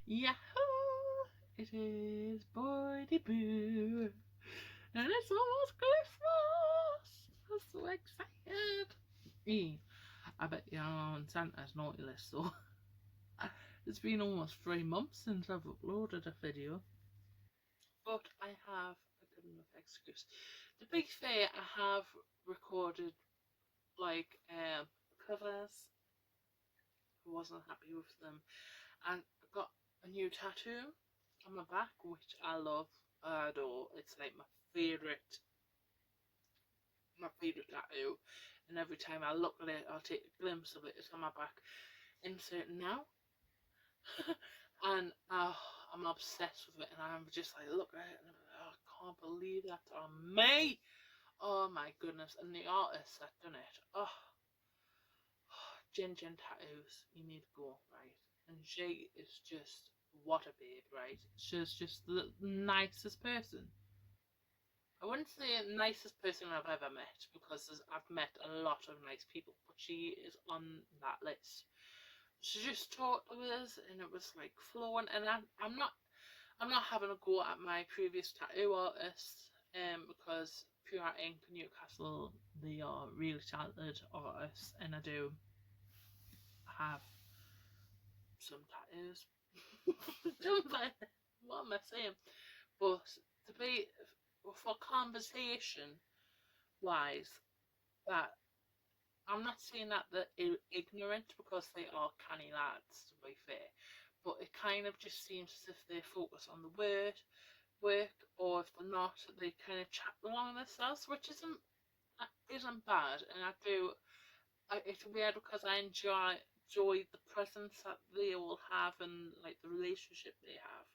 Yahoo! It is Boydie Boo, and it's almost Christmas. I'm so excited. I bet you're on Santa's naughty list, though. It's been almost 3 months since I've uploaded a video, but I have a good enough excuse. To be fair, I have recorded like covers. I wasn't happy with them, and I got a new tattoo on my back, which I love. I adore. It's like my favorite tattoo, and every time I look at it, I'll take a glimpse of it. It's on my back. Insert now, and I'm obsessed with it, and I'm just like, look at it, and I'm like, oh, I can't believe that's on me. Oh my goodness! And the artist that done it, Jen Tattoos, you need to go, right? And she is just what a babe, right? She's just the nicest person. I wouldn't say the nicest person I've ever met, because I've met a lot of nice people, but she is on that list. She just talked to us, and it was like flowing. And I'm not having a go at my previous tattoo artists, because Pure Ink Newcastle, they are really talented artists, and I do have some tattoos. What am I saying? But to be for conversation wise, that I'm not saying that they're ignorant, because they are canny lads, to be fair. But it kind of just seems as if they focus on the work, or if they're not, they kind of chat along themselves, which isn't bad. And I do. It's weird because I enjoy the presence that they all have, and like the relationship they have.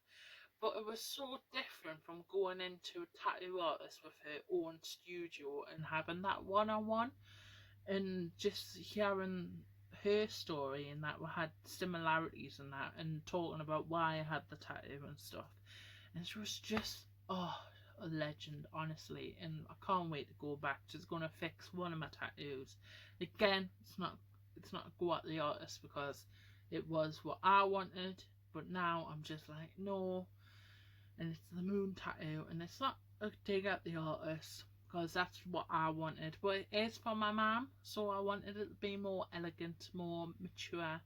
But it was so different from going into a tattoo artist with her own studio and having that one-on-one, and just hearing her story, and that we had similarities in that, and talking about why I had the tattoo and stuff. And she was just, a legend, honestly. And I can't wait to go back. She's going to fix one of my tattoos. Again, it's not a go at the artist, because it was what I wanted, but now I'm just like, no. And it's the moon tattoo, and it's not a dig at the artist, because that's what I wanted, but it is for my mum, so I wanted it to be more elegant, more mature,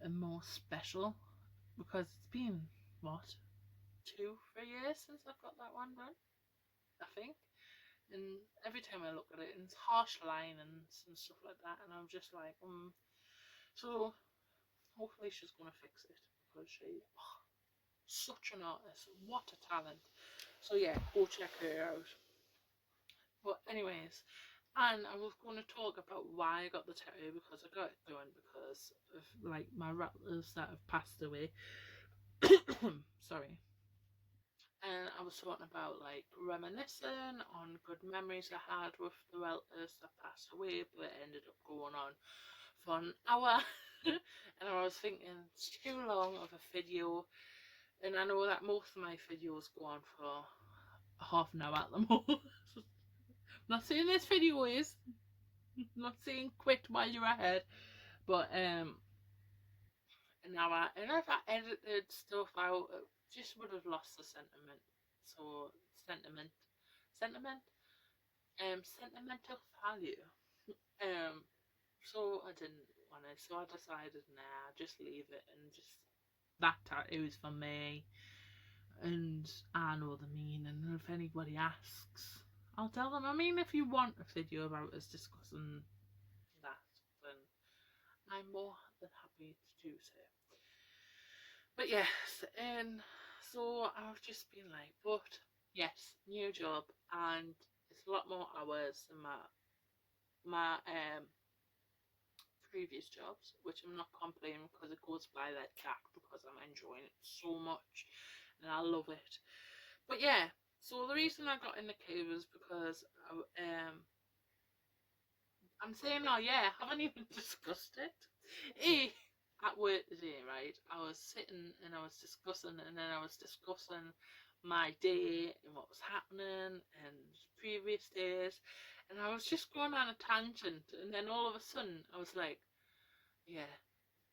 and more special, because it's been, what, 2-3 years since I've got that one done, I think. And every time I look at it, and it's harsh lines and stuff like that, and I'm just like, So hopefully she's gonna fix it, because such an artist, what a talent. So yeah, go check her out. But anyways, and I was going to talk about why I got the tattoo, because I got it done because of like my relatives that have passed away. Sorry. And I was talking about like reminiscing on good memories I had with the relatives that passed away, but it ended up going on for an hour. And I was thinking it's too long of a video, and I know that most of my videos go on for half an hour at the most. Not saying this video is, not saying quit while you're ahead, but an hour. And if I edited stuff out, it just would have lost the sentiment. So sentiment, sentimental value. Um, so I didn't want it. So I decided, nah, just leave it, and just that tattoo is for me, and I know the meaning. And if anybody asks, I'll tell them. I mean, if you want a video about us discussing that, then I'm more than happy to do so. But yes, and so I've just been like, but yes, new job, and it's a lot more hours than my previous jobs, which I'm not complaining, because it goes by that jack, because I'm enjoying it so much and I love it. But yeah, so the reason I got in the queue was because I'm saying, oh yeah, I haven't even discussed it. At work today, right? I was sitting and I was discussing, and then I was discussing my day and what was happening and previous days, and I was just going on a tangent, and then all of a sudden I was like, yeah,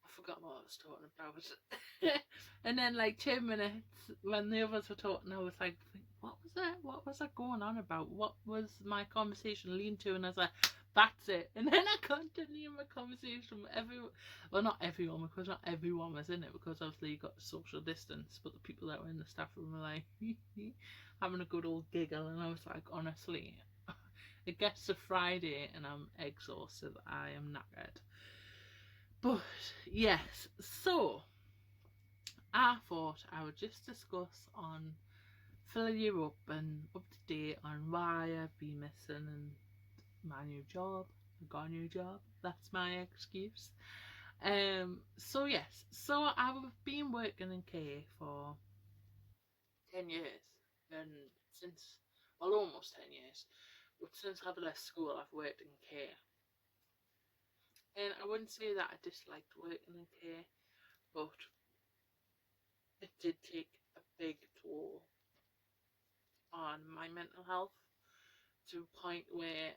I forgot what I was talking about. And then like 2 minutes when the others were talking, I was like, what was that? What was I going on about? What was my conversation leading to? And I was like, that's it. And then I continued my conversation with everyone. Well, not everyone, because not everyone was in it, because obviously you got social distance, but the people that were in the staff room were like having a good old giggle. And I was like, honestly, it gets to Friday and I'm exhausted. I am knackered. But yes, so I thought I would just discuss on filling you up and up to date on why I've been missing and my new job. I got a new job. That's my excuse. So yes, so I've been working in care for 10 years, and since, well, almost 10 years. But since I've left school, I've worked in care, and I wouldn't say that I disliked working in care, but it did take a big toll on my mental health, to a point where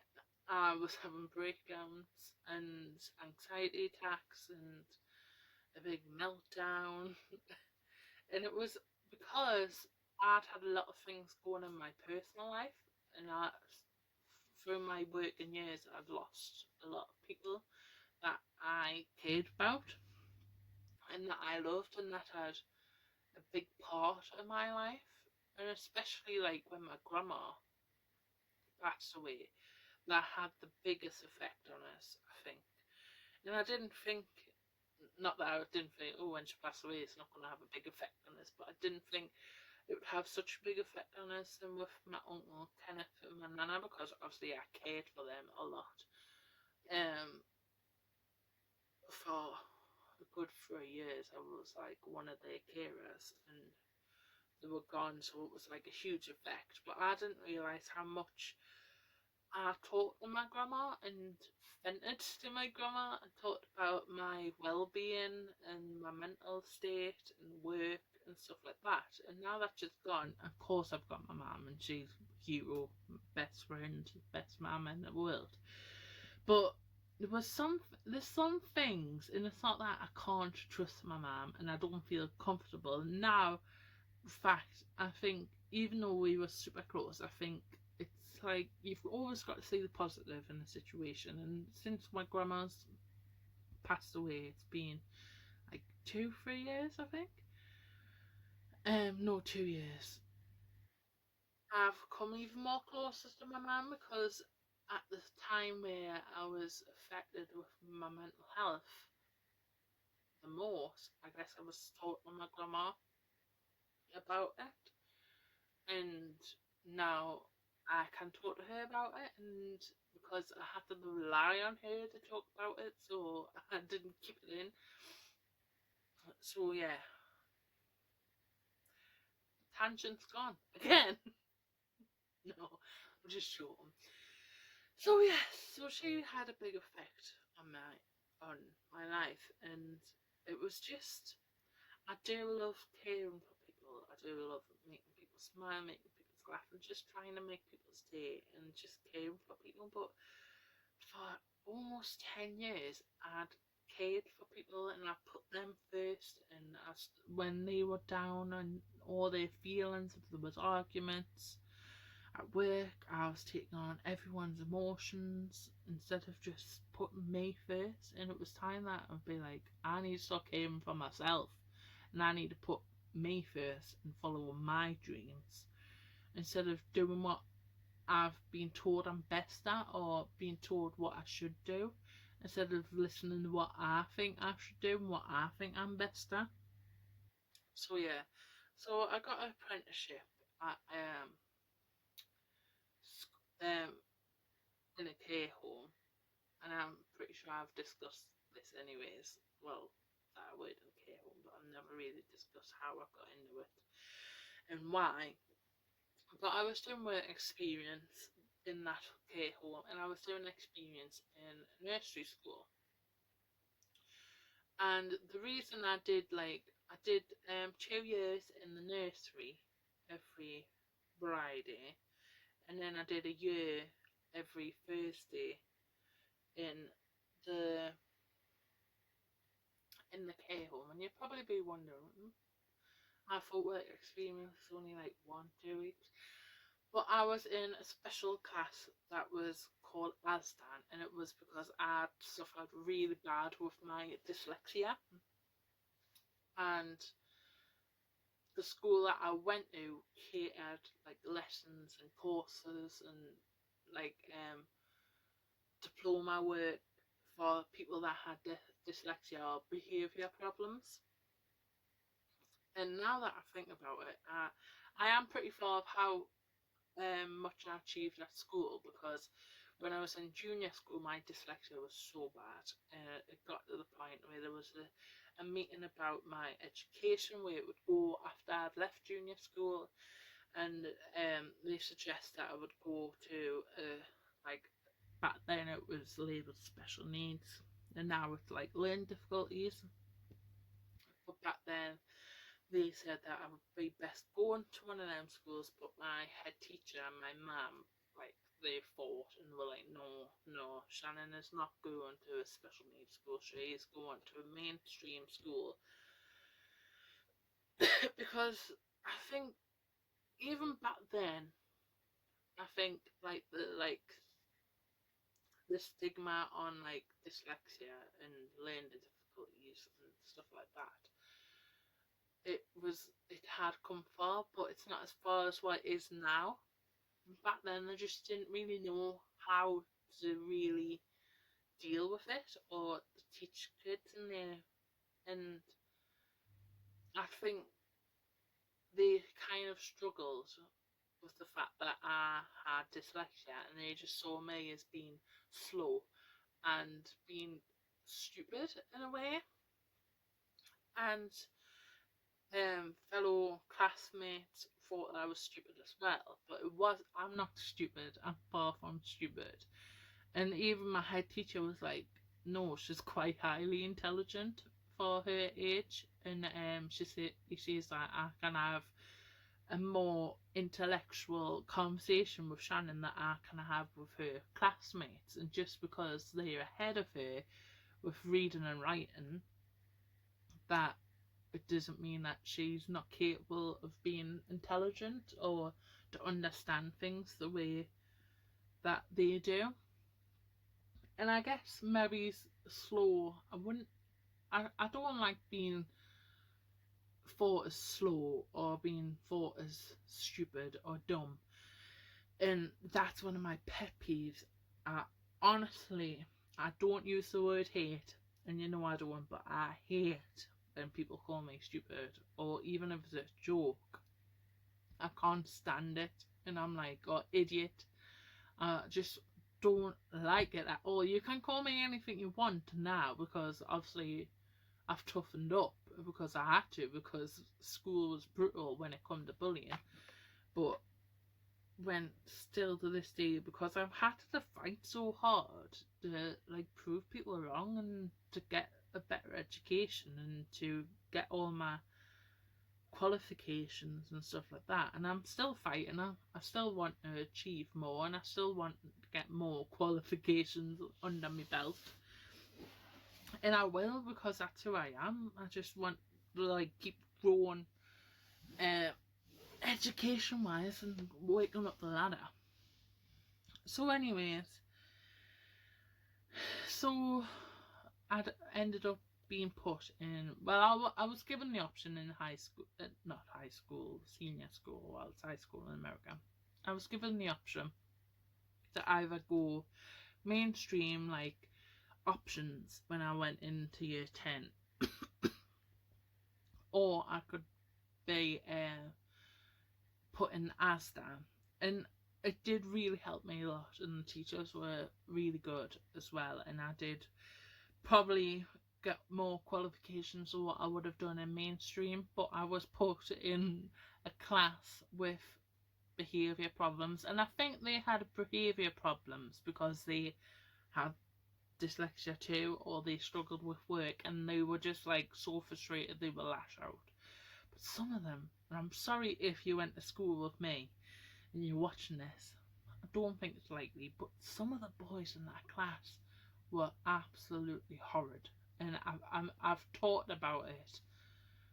I was having breakdowns and anxiety attacks and a big meltdown. And it was because I'd had a lot of things going in my personal life, and through my working years, I'd lost a lot of people that I cared about and that I loved and that had a big part of my life. And especially like when my grandma passed away, that had the biggest effect on us, I think. And I didn't think, not that I didn't think, oh, when she passed away, it's not going to have a big effect on us, but I didn't think it would have such a big effect on us than with my uncle Kenneth and my nana, because obviously I cared for them a lot. For a good 3 years, I was like one of their carers, and they were gone, so it was like a huge effect. But I didn't realise how much I talked to my grandma and vented to my grandma and talked about my well-being and my mental state and work and stuff like that. And now that she's gone, of course I've got my mum, and she's hero, best friend, best mum in the world. But there's some things, and it's not that I can't trust my mum and I don't feel comfortable now. In fact, I think even though we were super close, I think it's like you've always got to see the positive in the situation. And since my grandma's passed away, it's been like 2, 3 years, I think. No, 2 years. I've come even more closer to my mum, because at the time where I was affected with my mental health the most, I guess I was talking to my grandma about it, and now I can talk to her about it, and because I had to rely on her to talk about it, so I didn't keep it in. So yeah, tangent's gone again. No, I'm just joking. So yes, so she had a big effect on my life, and it was just, I do love caring for people. I do love making people smile, making people laugh, and just trying to make people's day and just caring for people. But for almost 10 years, I'd cared for people and I put them first. And when they were down and all their feelings, if there was arguments at work, I was taking on everyone's emotions instead of just putting me first. And it was time that I'd be like, I need to start caring for myself, and I need to put me first and follow my dreams instead of doing what I've been told I'm best at, or being told what I should do, instead of listening to what I think I should do and what I think I'm best at. So yeah, so I got an apprenticeship at um in a care home, and I'm pretty sure I've discussed this anyways. Well, that I worked in a care home, but I've never really discussed how I got into it and why. But I was doing work experience in that care home, and I was doing experience in nursery school. And the reason I did 2 years in the nursery, every Friday, and then I did a year every Thursday in the care home. And you'd probably be wondering, I thought work experience was only like 1-2 weeks. But I was in a special class that was called ASDAN, and it was because I suffered really bad with my dyslexia. And the school that I went to catered like lessons and courses and like diploma work for people that had dyslexia or behaviour problems. And now that I think about it, I am pretty proud of how much I achieved at school, because when I was in junior school my dyslexia was so bad. It got to the point where there was a meeting about my education, where it would go after I'd left junior school, and they suggested that I would go to like, back then it was labelled special needs, and now it's like learning difficulties. But back then they said that I would be best going to one of them schools, but my head teacher and my mum, like, they fought and were like, no, Shannon is not going to a special needs school, she is going to a mainstream school. Because I think even back then, I think like the stigma on like dyslexia and learning difficulties and stuff like that, it had come far, but it's not as far as what it is now. Back then they just didn't really know how to really deal with it or teach kids in there. And I think they kind of struggled with the fact that I had dyslexia, and they just saw me as being slow and being stupid in a way. And fellow classmates thought that I was stupid as well, but I'm not stupid, I'm far from stupid. And even my head teacher was like, no, she's quite highly intelligent for her age. And she says that I can have a more intellectual conversation with Shannon that I can have with her classmates. And just because they're ahead of her with reading and writing, that it doesn't mean that she's not capable of being intelligent or to understand things the way that they do. And I guess maybe slow, I don't like being thought as slow or being thought as stupid or dumb. And that's one of my pet peeves. Honestly, I don't use the word hate, and you know I don't, but I hate when people call me stupid, or even if it's a joke. I can't stand it, and I'm like, oh, idiot. Just don't like it at all. You can call me anything you want now, because obviously I've toughened up because I had to, because school was brutal when it come to bullying. But when still to this day, because I've had to fight so hard to like prove people wrong and to get a better education and to get all my qualifications and stuff like that, and I'm still fighting. I still want to achieve more, and I still want to get more qualifications under my belt, and I will, because that's who I am. I just want to like keep growing education wise and waking up the ladder. So anyways, so I'd ended up being put in, well, I was given the option in high school, not high school, senior school, well, it's high school in America. I was given the option to either go mainstream, like options, when I went into year 10, or I could be put in ASDAN. And it did really help me a lot, and the teachers were really good as well, and I did probably get more qualifications than what I would have done in mainstream, but I was put in a class with behaviour problems, and I think they had behaviour problems because they had dyslexia too, or they struggled with work, and they were just like so frustrated they would lash out. But some of them and I'm sorry if you went to school with me and you're watching this. I don't think it's likely, but some of the boys in that class were absolutely horrid, and I've talked about it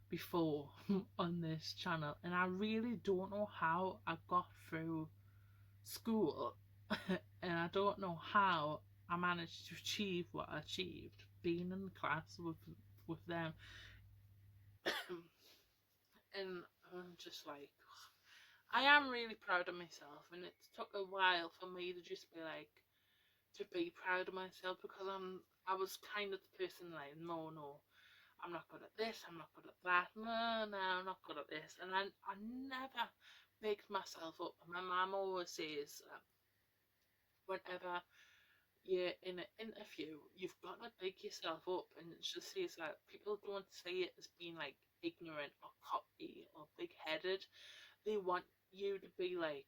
before on this channel, and I really don't know how I got through school, and I don't know how I managed to achieve what I achieved being in the class with them. And I'm just like, I am really proud of myself, and it took a while for me to just be like, to be proud of myself, because I was kind of the person like, no, I'm not good at this, I'm not good at that, no, I'm not good at this, and I never bigged myself up. My mum always says, whenever you're in an interview, you've got to big yourself up, and she says that people don't see it as being like ignorant or cocky or big-headed. They want you to be like,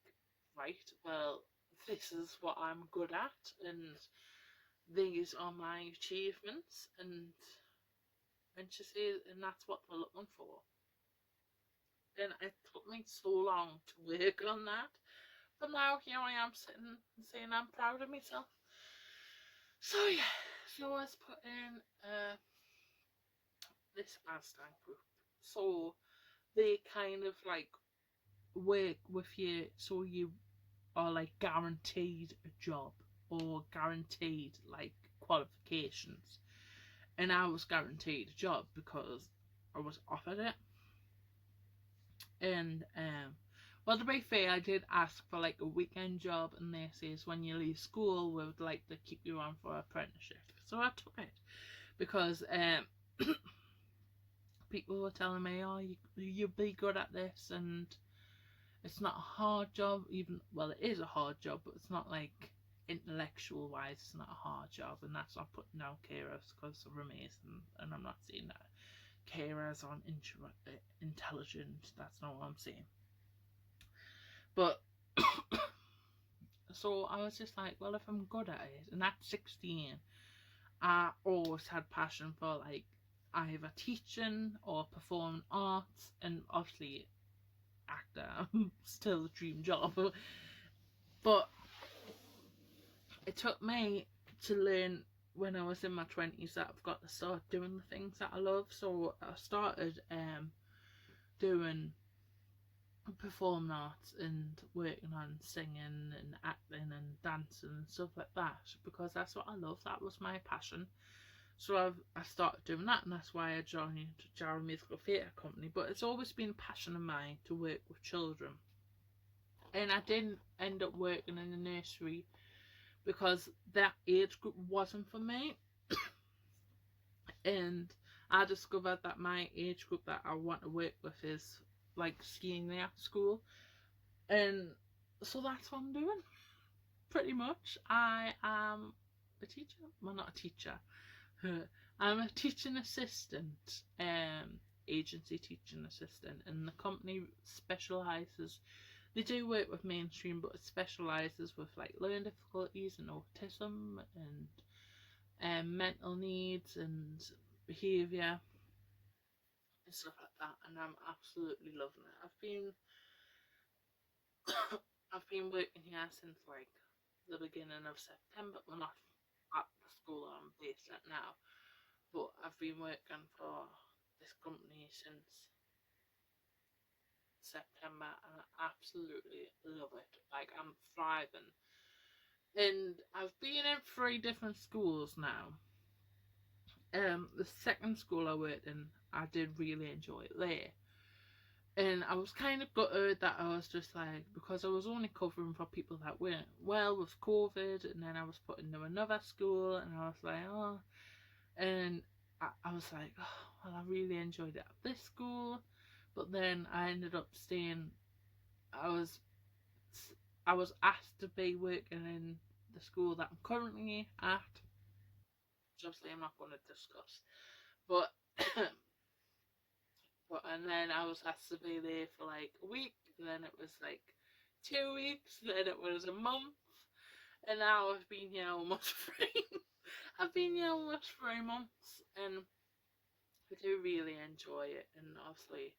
right, well, this is what I'm good at, and these are my achievements, and she says, and that's what we're looking for. And it took me so long to work on that, but now here I am sitting and saying I'm proud of myself. So yeah, so I was put in this Asdan group, so they kind of like work with you, so you are like guaranteed a job or guaranteed like qualifications, and I was guaranteed a job because I was offered it. And well, to be fair, I did ask for like a weekend job, and they says when you leave school we would like to keep you on for apprenticeship, so I took it because people were telling me, oh, you'll be good at this, and it's not a hard job. Even, well, it is a hard job, but it's not like intellectual wise, it's not a hard job. And that's not putting down carers because they're amazing, and I'm not saying that carers aren't intelligent, that's not what I'm saying. But so I was just like, well, if I'm good at it, and at 16 I always had passion for like either teaching or performing arts, and obviously actor still the dream job. But it took me to learn when I was in my 20s that I've got to start doing the things that I love. So I started doing performing arts and working on singing and acting and dancing and stuff like that, because that's what I love. That was my passion. So I started doing that, and that's why I joined Jarrow Musical Theatre Company. But it's always been a passion of mine to work with children. And I didn't end up working in a nursery because that age group wasn't for me. And I discovered that my age group that I want to work with is like senior school. And so that's what I'm doing. Pretty much. I am a teacher. Well, not a teacher. I'm a teaching assistant, agency teaching assistant, and the company specialises. They do work with mainstream, but it specialises with like learning difficulties and autism and mental needs and behaviour and stuff like that. And I'm absolutely loving it. I've been working here since like the beginning of September. Well, not at the school I'm based at now, but I've been working for this company since September, and I absolutely love it. Like, I'm thriving. And I've been in 3 different schools now. The second school I worked in, I did really enjoy it there. And I was kind of gutted that I was just like, because I was only covering for people that weren't well with COVID, and then I was put into another school, and I was like, oh. And I was like, oh, well, I really enjoyed it at this school. But then I ended up staying, I was asked to be working in the school that I'm currently at, which obviously I'm not going to discuss. But and then I was asked to be there for like a week, and then it was like 2 weeks, then it was a month, and now I've been here almost 3. I've been here almost 3 months, and I do really enjoy it. And obviously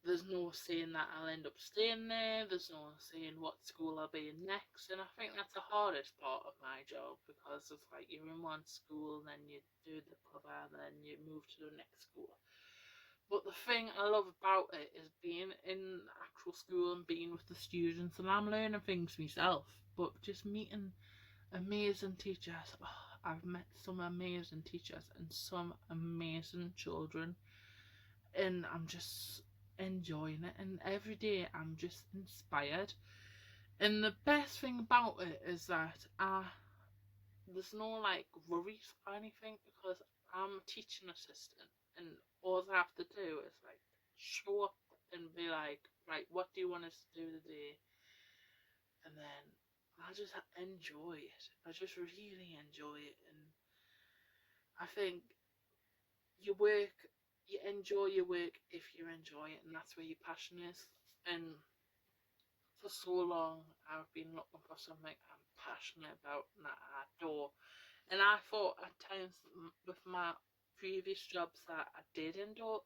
there's no saying that I'll end up staying there. There's no saying what school I'll be in next. And I think that's the hardest part of my job, because it's like you're in one school, then you do the cover, and then you move to the next school. But the thing I love about it is being in actual school and being with the students, and I'm learning things myself. But just meeting amazing teachers. Oh, I've met some amazing teachers and some amazing children, and I'm just enjoying it. And every day I'm just inspired. And the best thing about it is that there's no like worries or anything, because I'm a teaching assistant, and all I have to do is like show up and be like, right, what do you want us to do today? And then I just enjoy it. I just really enjoy it. And I think you enjoy your work if you enjoy it, and that's where your passion is. And for so long, I've been looking for something I'm passionate about and that I adore. And I thought at times with my previous jobs that I did adore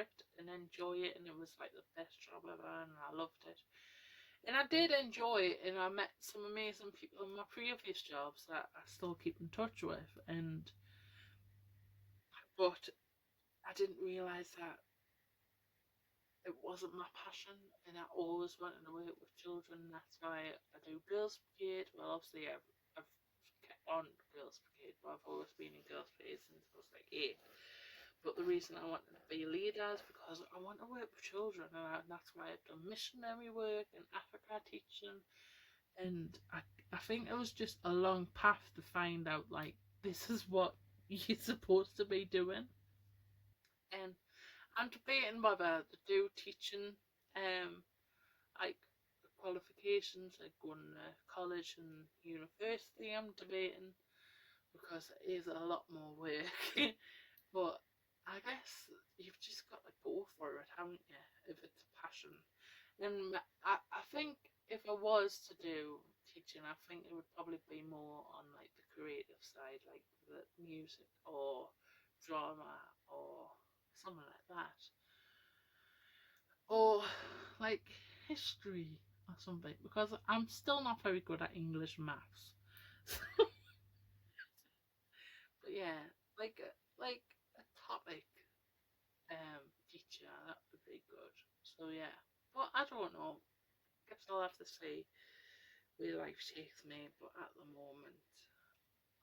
it and enjoy it, and it was like the best job ever, and I loved it. And I did enjoy it, and I met some amazing people in my previous jobs that I still keep in touch with. But I didn't realise that it wasn't my passion, and I always wanted to work with children. That's why I do Girls Brigade. Well, obviously I've kept on Girls Brigade, but I've always been in Girls Brigade since I was like 8. But the reason I wanted to be a leader is because I want to work with children, and that's why I've done missionary work in Africa teaching. And I think it was just a long path to find out, like, this is what you're supposed to be doing. And I'm debating whether to do teaching, like qualifications, like going to college and university. I'm debating, because it is a lot more work. But I guess you've just got to go for it, haven't you? If it's a passion. And I think if I was to do teaching, I think it would probably be more on like the creative side, like the music or drama or something like that. Or like history or something, because I'm still not very good at English and maths. But yeah, like a topic teacher, that would be good. So yeah, but I don't know. Guess I'll have to see where life takes me. But at the moment,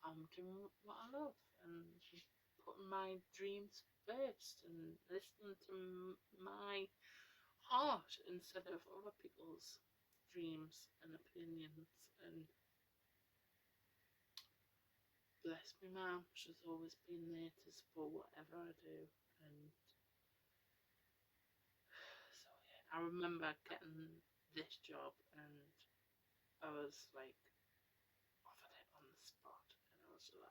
I'm doing what I love and just putting my dreams first and listening to my heart instead of other people's dreams and opinions. And bless me, mum, she's always been there to support whatever I do. And so yeah, I remember getting this job, and I was like offered it on the spot, and I was like,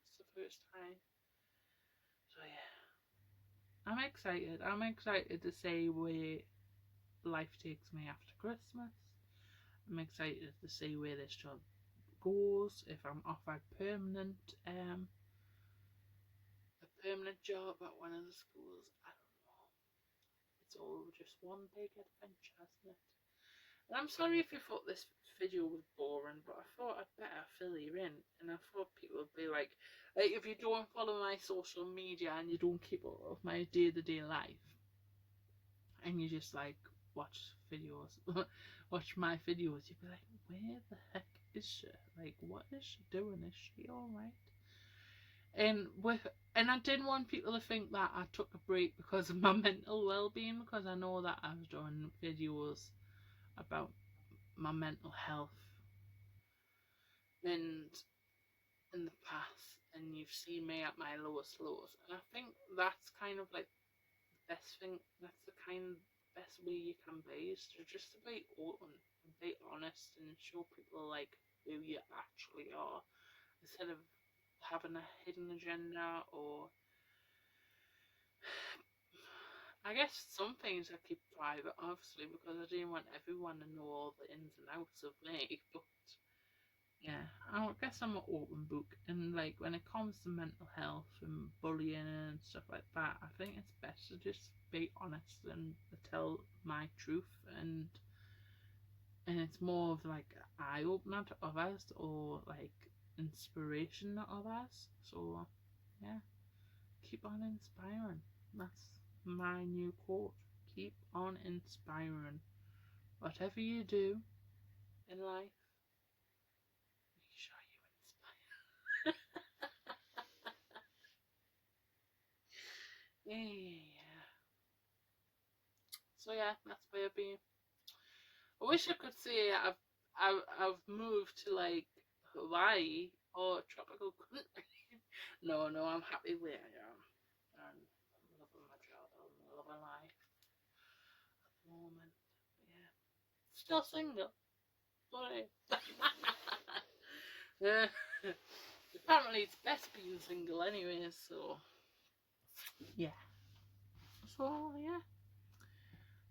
it's the first time. So yeah, I'm excited. I'm excited to see where life takes me after Christmas. I'm excited to see where this job goes. If I'm offered a permanent job at one of the schools, I don't know. It's all just one big adventure, isn't it? And I'm sorry if you thought this video was boring, but I thought I'd better fill you in. And I thought people would be like if you don't follow my social media and you don't keep up with my day-to-day life, and you just like watch videos, watch my videos, you'd be like, where the heck is she? Like, what is she doing? Is she alright? And I didn't want people to think that I took a break because of my mental well-being, because I know that I was doing videos about my mental health and in the past, and you've seen me at my lowest lows. And I think that's kind of like the best thing. That's the kind of best way you can be, is to just to be open and be honest and show people like who you actually are, instead of having a hidden agenda. Or I guess some things I keep private, obviously, because I didn't want everyone to know all the ins and outs of me. But yeah, I guess I'm an open book, and like when it comes to mental health and bullying and stuff like that, I think it's best to just be honest and tell my truth, and it's more of like eye opener to others or like inspiration to others. So yeah, keep on inspiring. That's my new quote. Keep on inspiring. Whatever you do in life, make sure you inspire. Yeah. So yeah, that's where I've been. I wish I could say I've moved to like Hawaii or a tropical country. No, I'm happy where I am. And I'm loving my job. I'm loving life at the moment. Yeah. Still single. But yeah. Apparently it's best being single anyway, so yeah. So yeah.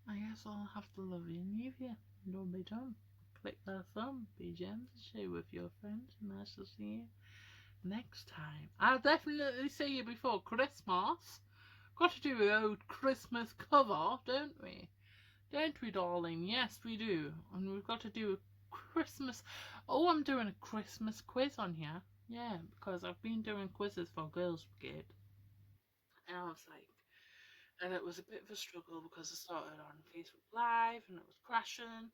I guess I'll have to love you and leave you. Don't be done. Click that thumb, be gentle, share with your friends, and I shall see you next time. I'll definitely see you before Christmas. Got to do a old Christmas cover, don't we? Don't we, darling? Yes, we do. And we've got to do a Christmas. Oh, I'm doing a Christmas quiz on here. Yeah, because I've been doing quizzes for Girls Brigade. And I was like, and it was a bit of a struggle because I started on Facebook Live and it was crashing.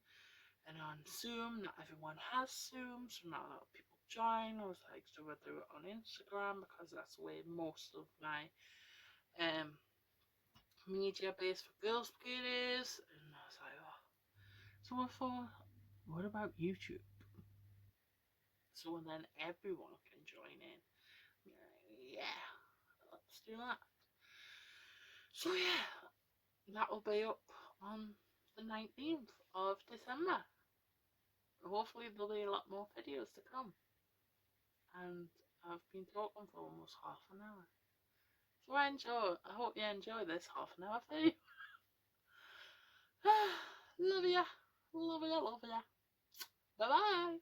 And on Zoom, not everyone has Zoom, so not a lot of people join. I was like, so I do it on Instagram because that's where most of my media base for Girls Brigade is. And I was like, oh. So I thought, what about YouTube? So then everyone can join in. Yeah, let's do that. So yeah, that will be up on the 19th of December. Hopefully there'll be a lot more videos to come. And I've been talking for almost half an hour. So I hope you enjoy this half an hour video. Love ya. Love ya, love ya. Bye bye.